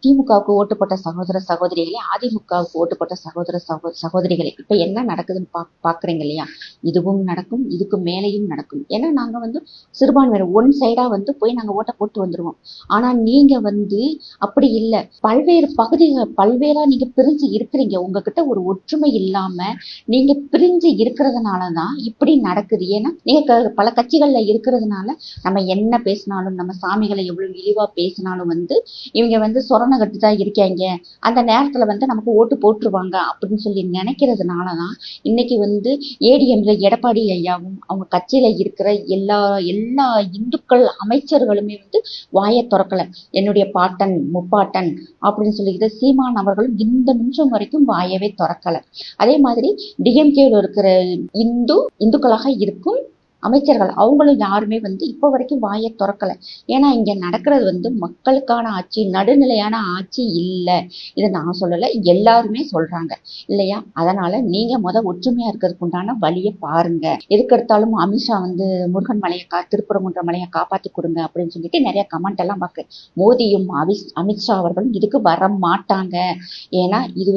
திமுகவுக்கு ஓட்டு போட்ட சகோதர சகோதரிகளே, அதிமுகவுக்கு ஓட்டு போட்ட சகோதர சகோதரிகளே, இப்ப என்ன நடக்குதுன்னு பாக்குறீங்க இல்லையா? இதுவும் நடக்கும், இதுக்கு மேலேயும் நடக்கும். ஏன்னா நாங்க சிறுபான்மையினர் ஒன் சைடா போய் நாங்க ஓட்ட போட்டு வந்துருவோம். ஆனா நீங்க அப்படி இல்லை. பல்வேறு பகுதிகள் பல்வேறா நீங்க பிரிஞ்சு இருக்கிறீங்க. உங்ககிட்ட ஒரு ஒற்றுமை இல்லாம நீங்க பிரிஞ்சு இருக்கிறதுனாலதான் இப்படி நடக்குது. ஏன்னா நீங்க பல கட்சிகள்ல இருக்கிறதுனால நம்ம என்ன பேசினாலும், நம்ம சாமிகளை எவ்வளவு இழிவா பேசினாலும் இவங்க சொரண கட்டுதான் இருக்காங்க, அந்த நேரத்துல நமக்கு ஓட்டு போட்டுருவாங்க அப்படின்னு சொல்லி நினைக்கிறதுனாலதான் இன்னைக்கு ஏடிஎம்ல எடப்பாடி ஐயாவும் அவங்க கட்சியில இருக்கிற எல்லா எல்லா இந்துக்கள் அமைச்சர்களுமே வாயை திறக்கல. என்னுடைய பாட்டன் முப்பாட்டன் அப்படின்னு சொல்லிக்கிட்டு சீமான் அவர்களும் இந்த நிமிஷம் வரைக்கும் வாயவே திறக்கல. அதே மாதிரி டிஎம்கேல இருக்கிற இந்துக்களாக இருக்கும் அமைச்சர்கள் அவங்களும் யாருமே இப்ப வரைக்கும் வாயை திறக்கல. ஏன்னா இங்க நடக்கிறது மக்களுக்கான ஆட்சி, நடுநிலையான ஆட்சி இல்லை. இதை நான் சொல்லல, எல்லாருமே சொல்றாங்க இல்லையா? அதனால நீங்க ஒற்றுமையா இருக்கிறதுக்கு உண்டான வழியை பாருங்க. எதுக்கெடுத்தாலும் அமித்ஷா முருகன் மலையை திருப்பரங்குன்ற மலையை காப்பாத்தி கொடுங்க அப்படின்னு சொல்லிட்டு நிறைய கமெண்ட் எல்லாம் பார்க்க. மோடியும் அமித்ஷா அவர்களும் இதுக்கு வர மாட்டாங்க. ஏன்னா இது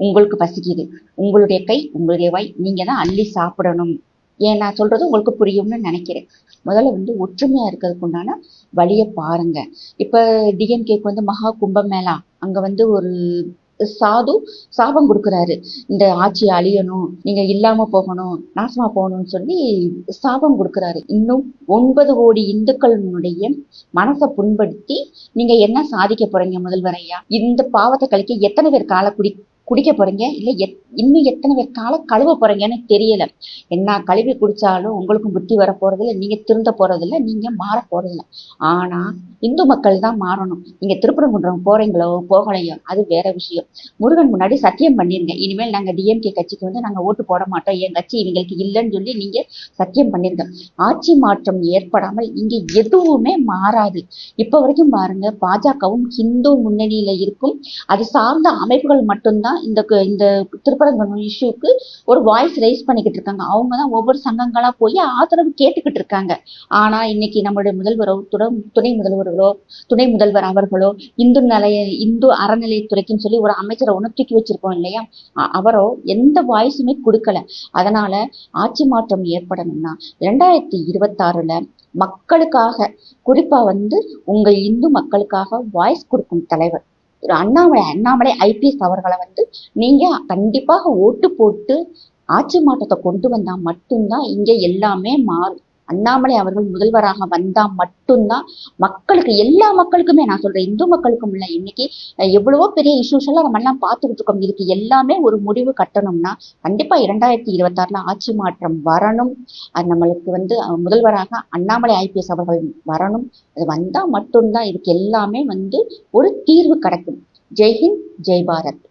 உங்களுக்கு பசிக்குது, உங்களுடைய கை உங்களுடைய வாய், நீங்க தான் அள்ளி சாப்பிடணும். ஏன் நான் சொல்றது உங்களுக்கு புரியும்னு நினைக்கிறேன். முதல்ல ஒற்றுமையா இருக்கிறதுக்கு உண்டான வழியை பாருங்க. இப்ப டிஎம்கேக்கு மகா கும்பமேளா அங்க ஒரு சாது சாபம் கொடுக்குறாரு. இந்த ஆட்சி அழியணும், நீங்க இல்லாம போகணும், நாசமா போகணும்னு சொல்லி சாபம் கொடுக்குறாரு. இன்னும் 9 கோடி இந்துக்களுடைய மனசை புண்படுத்தி நீங்க என்ன சாதிக்க போறீங்க முதல்வரையா? இந்த பாவத்தை கழிக்க எத்தனை பேர் காலை குடிக்க போறீங்க? இல்ல இன்னும் எத்தனை பேர் காலை கழுவ போறீங்கன்னு தெரியல. என்ன கழுவி குடிச்சாலும் உங்களுக்கும் புத்தி வர போறதில்ல, நீங்க திருந்த போறதில்ல, நீங்க மாற போறதில்ல. ஆனா இந்து மக்கள் தான் மாறணும். நீங்க திருப்பரங்குன்றம் போறீங்களோ போகலையோ அது வேற விஷயம். முருகன் முன்னாடி சத்தியம் பண்ணிருங்க, இனிமேல் நாங்க டிஎம்கே கட்சிக்கு நாங்க ஓட்டு போட மாட்டோம், என் கட்சி இவங்களுக்கு இல்லைன்னு சொல்லி நீங்க சத்தியம் பண்ணிருங்க. ஆட்சி மாற்றம் ஏற்படாமல் இங்க எதுவுமே மாறாது. இப்ப வரைக்கும் பாருங்க, பாஜகவும் ஹிந்து முன்னணியில இருக்கும் அது சார்ந்த அமைப்புகள் மட்டும்தான் இந்த திருப்பரங்குன்றம் இஷ்யூக்கு ஒரு வாய்ஸ் ரைஸ் பண்ணிக்கிட்டு இருக்காங்க. அவங்கதான் ஒவ்வொரு சங்கங்களா போய் ஆதரவு கேட்டுக்கிட்டு இருக்காங்க. ஆனா இன்னைக்கு நம்மளுடைய முதல்வரோ துணை முதல்வர் அவர்களோ இந்து அறநிலையத்துறைக்குன்னு சொல்லி ஒரு அமைச்சரை ஒண்ணு தூக்கி வச்சிருக்கோம் இல்லையா, அவரோ எந்த வாய்ஸுமே கொடுக்கல. அதனால ஆட்சி மாற்றம் ஏற்படணும்னா 2026ல மக்களுக்காக, குறிப்பா உங்க இந்து மக்களுக்காக வாய்ஸ் கொடுக்கும் தலைவர் அண்ணாமலை ஐபிஎஸ் அவர்களை நீங்க கண்டிப்பாக ஓட்டு போட்டு ஆட்சி மாற்றத்தை கொண்டு வந்தா மட்டும்தான் இங்க எல்லாமே மாறும். அண்ணாமலை அவர்கள் முதல்வராக வந்தா மட்டும்தான் மக்களுக்கு, எல்லா மக்களுக்குமே நான் சொல்றேன், இந்து மக்களுக்கும் இல்லை, இன்னைக்கு எவ்வளவோ பெரிய இஷ்யூஸ் எல்லாம் நம்ம எல்லாம் பார்த்துக்கிட்டு இருக்கோம். இதுக்கு எல்லாமே ஒரு முடிவு கட்டணும்னா கண்டிப்பா 2026ல ஆட்சி மாற்றம் வரணும். அது நம்மளுக்கு முதல்வராக அண்ணாமலை ஐபிஎஸ் அவர்கள் வரணும். அது வந்தா மட்டும்தான் இதுக்கு எல்லாமே ஒரு தீர்வு கிடைக்கும். ஜெய்ஹிந்த், ஜெய் பாரத்.